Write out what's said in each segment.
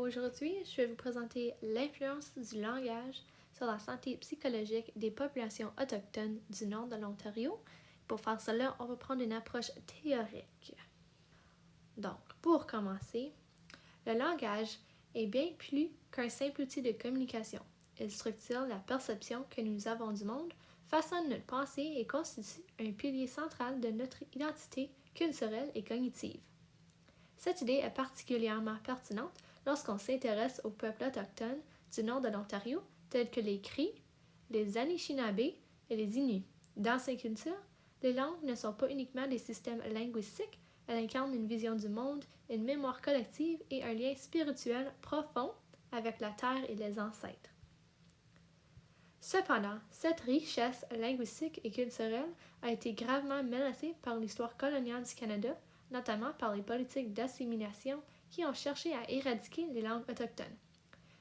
Aujourd'hui, je vais vous présenter l'influence du langage sur la santé psychologique des populations autochtones du nord de l'Ontario. Pour faire cela, on va prendre une approche théorique. Donc, pour commencer, le langage est bien plus qu'un simple outil de communication. Il structure la perception que nous avons du monde, façonne notre pensée et constitue un pilier central de notre identité culturelle et cognitive. Cette idée est particulièrement pertinente lorsqu'on s'intéresse aux peuples autochtones du nord de l'Ontario, tels que les Cris, les Anishinaabe et les Inuits. Dans ces cultures, les langues ne sont pas uniquement des systèmes linguistiques, elles incarnent une vision du monde, une mémoire collective et un lien spirituel profond avec la terre et les ancêtres. Cependant, cette richesse linguistique et culturelle a été gravement menacée par l'histoire coloniale du Canada, notamment par les politiques d'assimilation qui ont cherché à éradiquer les langues autochtones.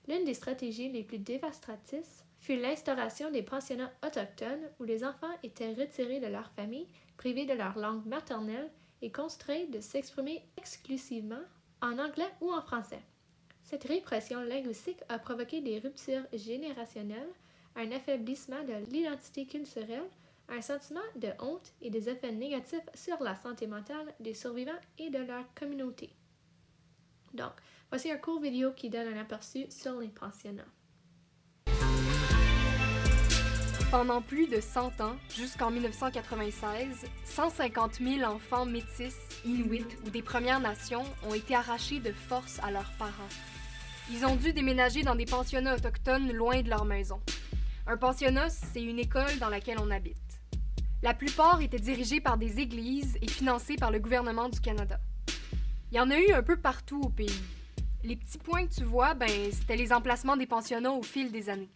L'une des stratégies les plus dévastatrices fut l'instauration des pensionnats autochtones où les enfants étaient retirés de leur famille, privés de leur langue maternelle et contraints de s'exprimer exclusivement en anglais ou en français. Cette répression linguistique a provoqué des ruptures générationnelles, un affaiblissement de l'identité culturelle, un sentiment de honte et des effets négatifs sur la santé mentale des survivants et de leur communauté. Donc, voici un court vidéo qui donne un aperçu sur les pensionnats. Pendant plus de 100 ans, jusqu'en 1996, 150 000 enfants métis, inuits ou des Premières Nations ont été arrachés de force à leurs parents. Ils ont dû déménager dans des pensionnats autochtones loin de leur maison. Un pensionnat, c'est une école dans laquelle on habite. La plupart étaient dirigés par des églises et financés par le gouvernement du Canada. Il y en a eu un peu partout au pays. Les petits points que tu vois, c'était les emplacements des pensionnats au fil des années.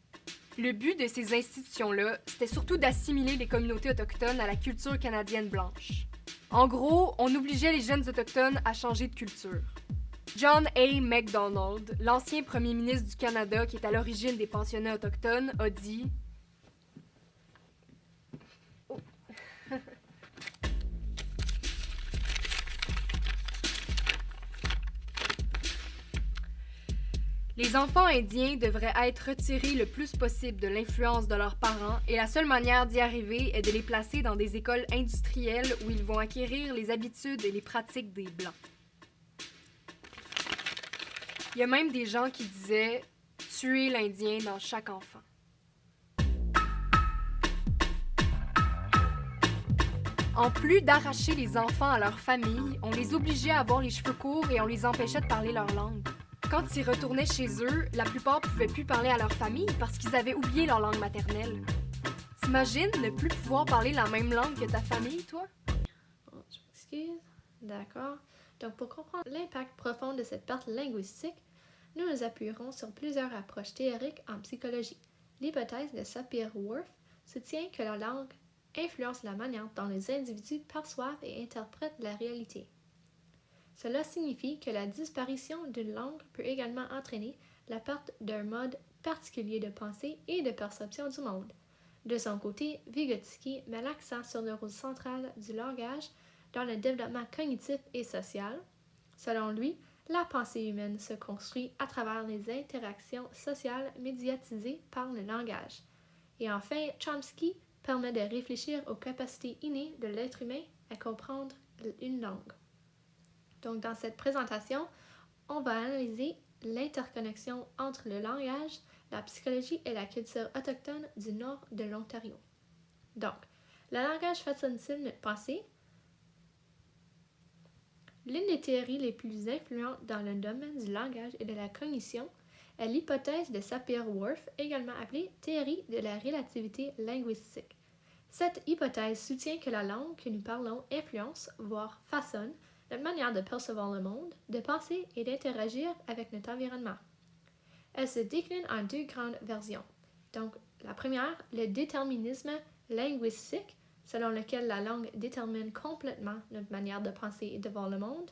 Le but de ces institutions-là, c'était surtout d'assimiler les communautés autochtones à la culture canadienne blanche. En gros, on obligeait les jeunes autochtones à changer de culture. John A. Macdonald, l'ancien premier ministre du Canada qui est à l'origine des pensionnats autochtones, a dit Les enfants indiens devraient être retirés le plus possible de l'influence de leurs parents et la seule manière d'y arriver est de les placer dans des écoles industrielles où ils vont acquérir les habitudes et les pratiques des Blancs. Il y a même des gens qui disaient « tuer l'Indien dans chaque enfant ». En plus d'arracher les enfants à leur famille, on les obligeait à avoir les cheveux courts et on les empêchait de parler leur langue. Quand ils retournaient chez eux, la plupart ne pouvaient plus parler à leur famille parce qu'ils avaient oublié leur langue maternelle. T'imagines ne plus pouvoir parler la même langue que ta famille, toi? Oh, je m'excuse. D'accord. Donc, pour comprendre l'impact profond de cette perte linguistique, nous nous appuierons sur plusieurs approches théoriques en psychologie. L'hypothèse de Sapir-Whorf soutient que la langue influence la manière dont les individus perçoivent et interprètent la réalité. Cela signifie que la disparition d'une langue peut également entraîner la perte d'un mode particulier de pensée et de perception du monde. De son côté, Vygotsky met l'accent sur le rôle central du langage dans le développement cognitif et social. Selon lui, la pensée humaine se construit à travers les interactions sociales médiatisées par le langage. Et enfin, Chomsky permet de réfléchir aux capacités innées de l'être humain à comprendre une langue. Donc, dans cette présentation, on va analyser l'interconnexion entre le langage, la psychologie et la culture autochtone du nord de l'Ontario. Donc, le langage façonne-t-il notre pensée? L'une des théories les plus influentes dans le domaine du langage et de la cognition est l'hypothèse de Sapir-Whorf, également appelée théorie de la relativité linguistique. Cette hypothèse soutient que la langue que nous parlons influence, voire façonne, notre manière de percevoir le monde, de penser et d'interagir avec notre environnement. Elle se décline en deux grandes versions. Donc, la première, le déterminisme linguistique, selon lequel la langue détermine complètement notre manière de penser et de voir le monde.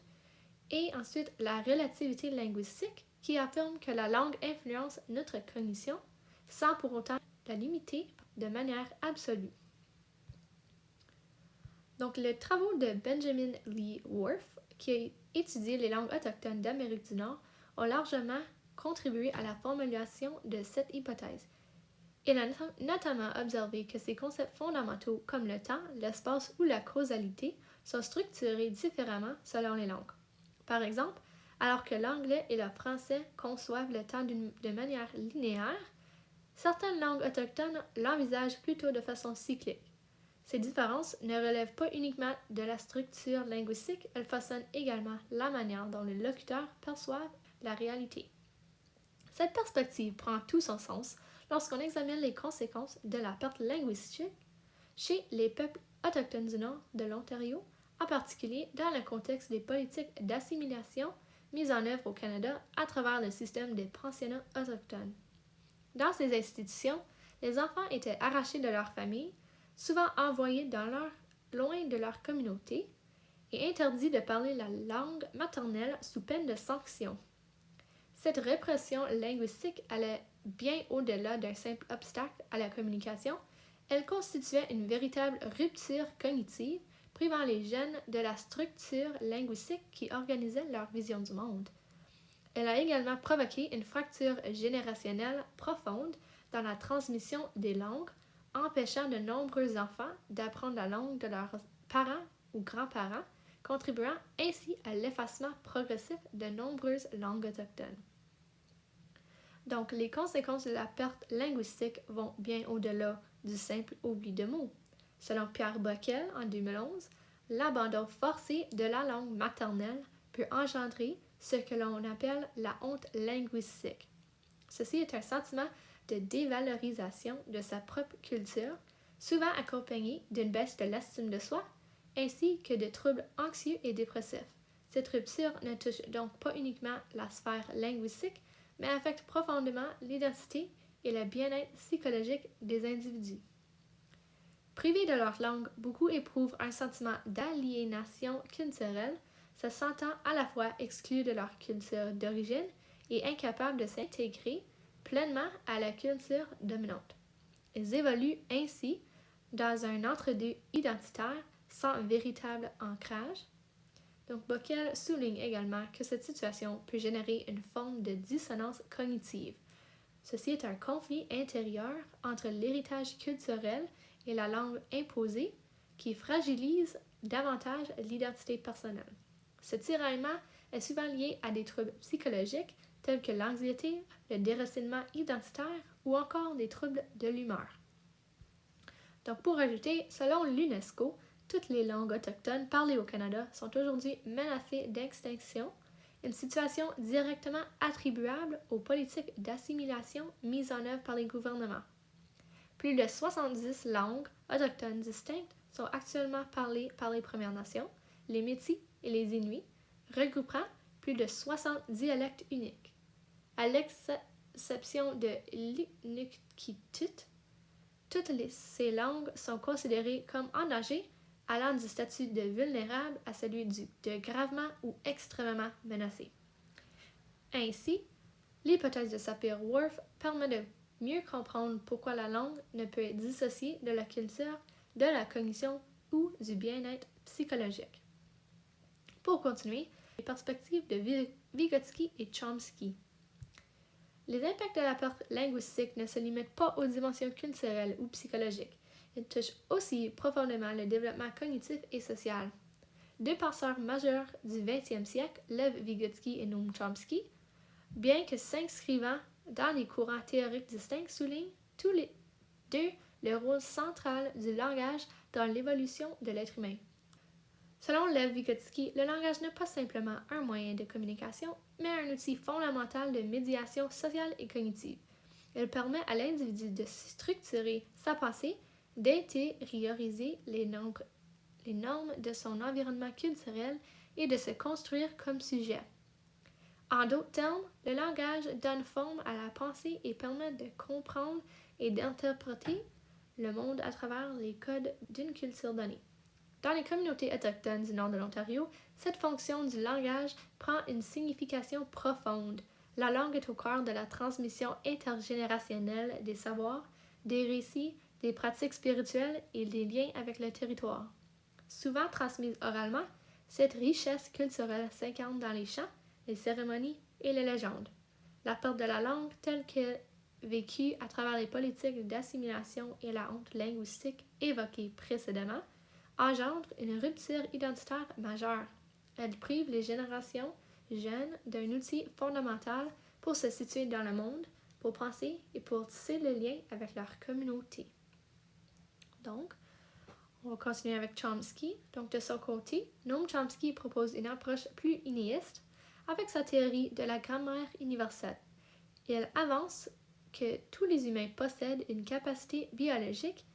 Et ensuite, la relativité linguistique, qui affirme que la langue influence notre cognition sans pour autant la limiter de manière absolue. Donc, les travaux de Benjamin Lee Whorf, qui a étudié les langues autochtones d'Amérique du Nord, ont largement contribué à la formulation de cette hypothèse. Il a notamment observé que ces concepts fondamentaux comme le temps, l'espace ou la causalité sont structurés différemment selon les langues. Par exemple, alors que l'anglais et le français conçoivent le temps de manière linéaire, certaines langues autochtones l'envisagent plutôt de façon cyclique. Ces différences ne relèvent pas uniquement de la structure linguistique, elles façonnent également la manière dont les locuteurs perçoivent la réalité. Cette perspective prend tout son sens lorsqu'on examine les conséquences de la perte linguistique chez les peuples autochtones du nord de l'Ontario, en particulier dans le contexte des politiques d'assimilation mises en œuvre au Canada à travers le système des pensionnats autochtones. Dans ces institutions, les enfants étaient arrachés de leur famille, souvent envoyés loin de leur communauté et interdits de parler la langue maternelle sous peine de sanction. Cette répression linguistique allait bien au-delà d'un simple obstacle à la communication. Elle constituait une véritable rupture cognitive, privant les jeunes de la structure linguistique qui organisait leur vision du monde. Elle a également provoqué une fracture générationnelle profonde dans la transmission des langues, empêchant de nombreux enfants d'apprendre la langue de leurs parents ou grands-parents, contribuant ainsi à l'effacement progressif de nombreuses langues autochtones. Donc, les conséquences de la perte linguistique vont bien au-delà du simple oubli de mots. Selon Pierre Bockel, en 2011, l'abandon forcé de la langue maternelle peut engendrer ce que l'on appelle la honte linguistique. Ceci est un sentiment de dévalorisation de sa propre culture, souvent accompagné d'une baisse de l'estime de soi, ainsi que de troubles anxieux et dépressifs. Cette rupture ne touche donc pas uniquement la sphère linguistique, mais affecte profondément l'identité et le bien-être psychologique des individus. Privés de leur langue, beaucoup éprouvent un sentiment d'aliénation culturelle, se sentant à la fois exclus de leur culture d'origine et incapables de s'intégrer pleinement à la culture dominante. Ils évoluent ainsi dans un entre-deux identitaire sans véritable ancrage. Donc, Bockel souligne également que cette situation peut générer une forme de dissonance cognitive. Ceci est un conflit intérieur entre l'héritage culturel et la langue imposée qui fragilise davantage l'identité personnelle. Ce tiraillement est souvent lié à des troubles psychologiques tels que l'anxiété, le déracinement identitaire ou encore des troubles de l'humeur. Donc, pour ajouter, selon l'UNESCO, toutes les langues autochtones parlées au Canada sont aujourd'hui menacées d'extinction, une situation directement attribuable aux politiques d'assimilation mises en œuvre par les gouvernements. Plus de 70 langues autochtones distinctes sont actuellement parlées par les Premières Nations, les Métis et les Inuits, regroupant plus de 60 dialectes uniques. À l'exception de l'Inuktitut, toutes ces langues sont considérées comme en danger, allant du statut de vulnérable à celui de gravement ou extrêmement menacé. Ainsi, l'hypothèse de Sapir-Whorf permet de mieux comprendre pourquoi la langue ne peut être dissociée de la culture, de la cognition ou du bien-être psychologique. Pour continuer, les perspectives de Vygotsky et Chomsky. Les impacts de la perte linguistique ne se limitent pas aux dimensions culturelles ou psychologiques. Ils touchent aussi profondément le développement cognitif et social. Deux penseurs majeurs du 20e siècle, Lev Vygotsky et Noam Chomsky, bien que s'inscrivant dans des courants théoriques distincts, soulignent tous les deux le rôle central du langage dans l'évolution de l'être humain. Selon Lev Vygotsky, le langage n'est pas simplement un moyen de communication, mais un outil fondamental de médiation sociale et cognitive. Il permet à l'individu de structurer sa pensée, d'intérioriser les normes de son environnement culturel et de se construire comme sujet. En d'autres termes, le langage donne forme à la pensée et permet de comprendre et d'interpréter le monde à travers les codes d'une culture donnée. Dans les communautés autochtones du nord de l'Ontario, cette fonction du langage prend une signification profonde. La langue est au cœur de la transmission intergénérationnelle des savoirs, des récits, des pratiques spirituelles et des liens avec le territoire. Souvent transmise oralement, cette richesse culturelle s'incarne dans les chants, les cérémonies et les légendes. La perte de la langue telle qu'elle vécue à travers les politiques d'assimilation et la honte linguistique évoquées précédemment engendre une rupture identitaire majeure. Elle prive les générations jeunes d'un outil fondamental pour se situer dans le monde, pour penser et pour tisser le lien avec leur communauté. Donc, on va continuer avec Chomsky. Donc, de son côté, Noam Chomsky propose une approche plus inéiste avec sa théorie de la grammaire universelle. Il avance que tous les humains possèdent une capacité biologique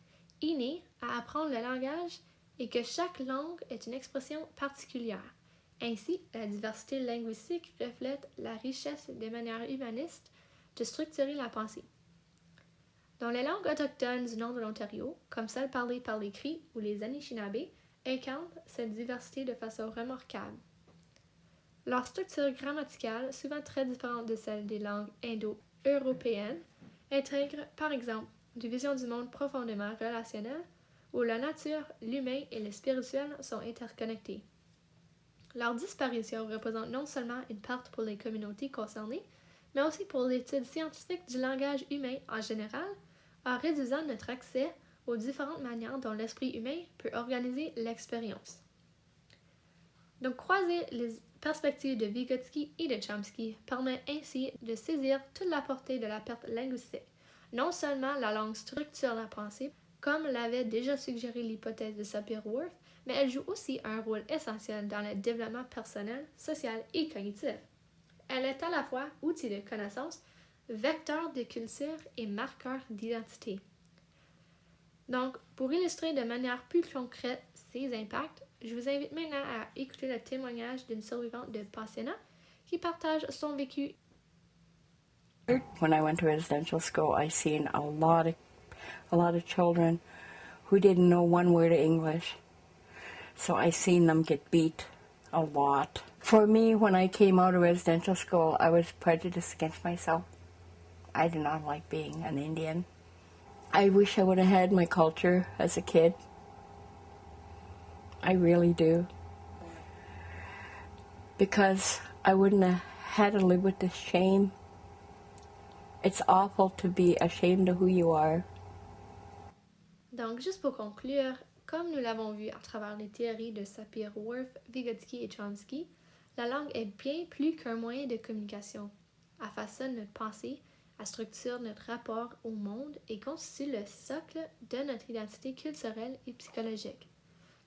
innée à apprendre le langage et que chaque langue est une expression particulière. Ainsi, la diversité linguistique reflète la richesse des manières humanistes de structurer la pensée. Dans les langues autochtones du nord de l'Ontario, comme celles parlées par les Cris ou les Anishinaabe, incarnent cette diversité de façon remarquable. Leur structure grammaticale, souvent très différente de celle des langues indo-européennes, intègre par exemple des visions du monde profondément relationnelles où la nature, l'humain et le spirituel sont interconnectés. Leur disparition représente non seulement une perte pour les communautés concernées, mais aussi pour l'étude scientifique du langage humain en général, en réduisant notre accès aux différentes manières dont l'esprit humain peut organiser l'expérience. Donc, croiser les perspectives de Vygotsky et de Chomsky permet ainsi de saisir toute la portée de la perte linguistique. Non seulement la langue structure la pensée, comme l'avait déjà suggéré l'hypothèse de Sapir-Whorf, mais elle joue aussi un rôle essentiel dans le développement personnel, social et cognitif. Elle est à la fois outil de connaissance, vecteur de culture et marqueur d'identité. Donc, pour illustrer de manière plus concrète ces impacts, je vous invite maintenant à écouter le témoignage d'une survivante de pensionnat qui partage son vécu. When I went to residential school, I seen a lot of children who didn't know one word of English. So I seen them get beat a lot. For me, when I came out of residential school, I was prejudiced against myself. I did not like being an Indian. I wish I would have had my culture as a kid. I really do. Because I wouldn't have had to live with this shame. It's awful to be ashamed of who you are. Donc, juste pour conclure, comme nous l'avons vu à travers les théories de Sapir-Whorf, Vygotsky et Chomsky, la langue est bien plus qu'un moyen de communication. Elle façonne notre pensée, elle structure notre rapport au monde et constitue le socle de notre identité culturelle et psychologique.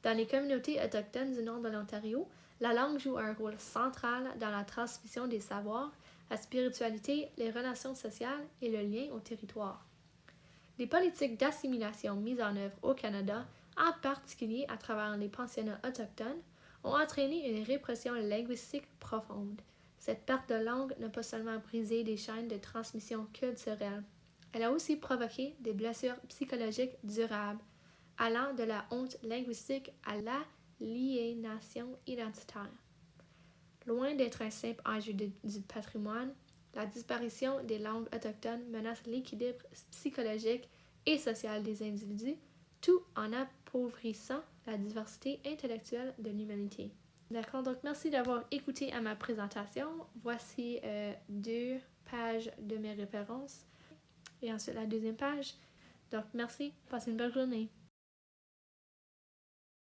Dans les communautés autochtones du nord de l'Ontario, la langue joue un rôle central dans la transmission des savoirs, la spiritualité, les relations sociales et le lien au territoire. Les politiques d'assimilation mises en œuvre au Canada, en particulier à travers les pensionnats autochtones, ont entraîné une répression linguistique profonde. Cette perte de langue n'a pas seulement brisé des chaînes de transmission culturelle, elle a aussi provoqué des blessures psychologiques durables, allant de la honte linguistique à l'aliénation identitaire. Loin d'être un simple enjeu du patrimoine, la disparition des langues autochtones menace l'équilibre psychologique et social des individus, tout en appauvrissant la diversité intellectuelle de l'humanité. D'accord, donc merci d'avoir écouté à ma présentation. Voici 2 pages de mes références et ensuite la deuxième page. Donc merci, passez une bonne journée.